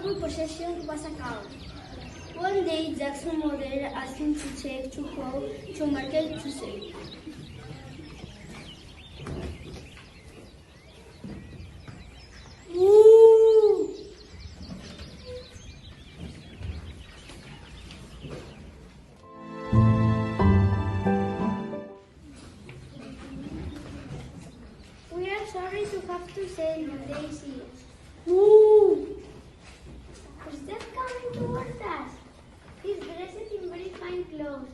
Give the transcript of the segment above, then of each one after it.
valuable possession was a cow. One day, Jack's mother asked him to take to go to market to sell. Woo! We are sorry to have to sell you, Daisy. Woo! Who's that coming towards us? He's dressed in very fine clothes.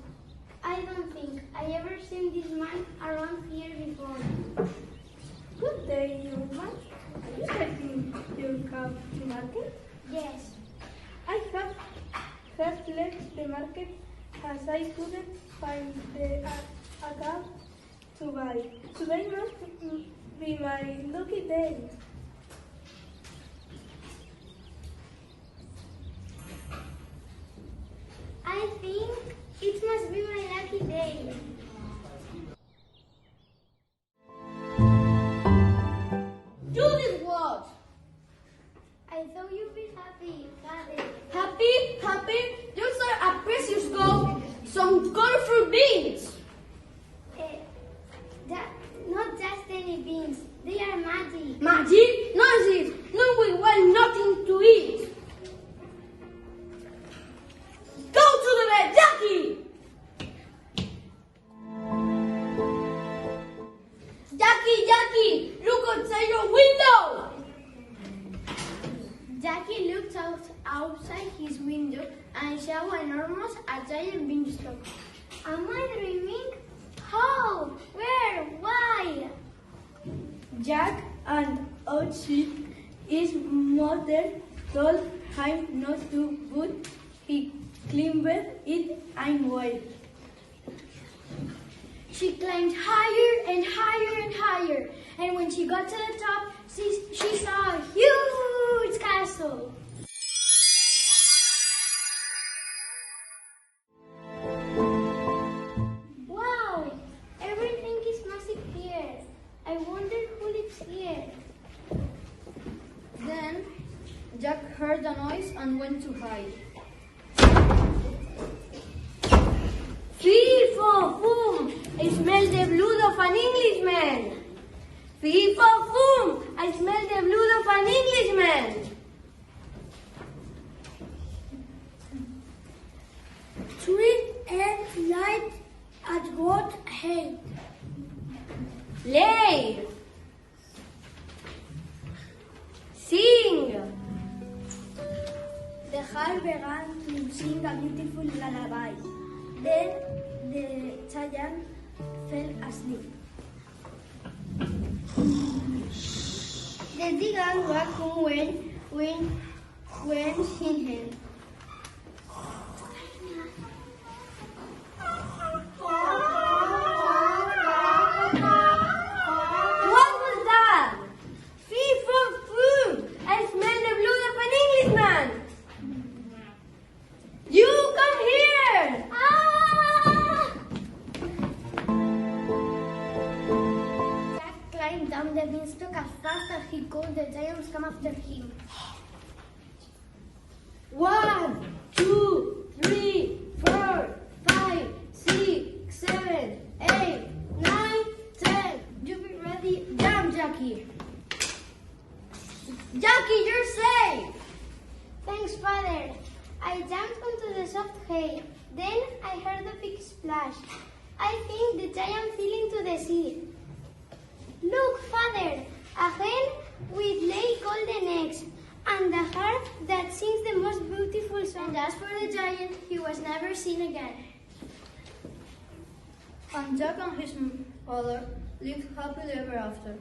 I don't think I ever seen this man around here before. Good day, young man. Are you taking your cow to market? Yes. I have left the market as I couldn't find a cow to buy. Today must be my lucky day. I think it must be my lucky day. Judith, what? I thought you'd be happy, Father. Happy? Happy? You saw a precious gold, some colorful beans. Not just any beans. They are magic. Magic? Nonsense! No, we want nothing to eat. Go to the bed, Jackie! Jackie, look outside your window! Jackie looked outside his window and saw a giant beanstalk. Am I dreaming? How? Where? Why? Jack and Otzi, his mother told him not to, but he climbed it anyway. She climbed higher and higher and higher, and when she got to the top, she saw a huge castle. Wow! Everything is massive here. I wonder who lives here. Then Jack heard a noise and went to hide. Fee-fo-foom! I smell the blood of an Englishman! Fee-fo-foom! I smell the blood of an Englishman! Treat and light at what height? Lay! Sing! The heart began to sing a beautiful lullaby. Then the giant fell asleep. The gigant raccoon went in him. What was that? Fee-fo-foom! I smell the blood of an Englishman! You come here! Ah! Jack climbed down the beanstalk as fast as he could. The giants come after him. 1, 2, 3, 4, 5, 6, 7, 8, 9, 10. You be ready. Jump, Jackie! Jackie, you're safe! Thanks, Father. I jumped onto the soft hay. Then I heard a big splash. I think the giant fell into the sea. Look, Father, a hen with lay golden eggs, and a heart that sings the most beautiful song. And as for the giant, he was never seen again. And Jack and his father lived happily ever after.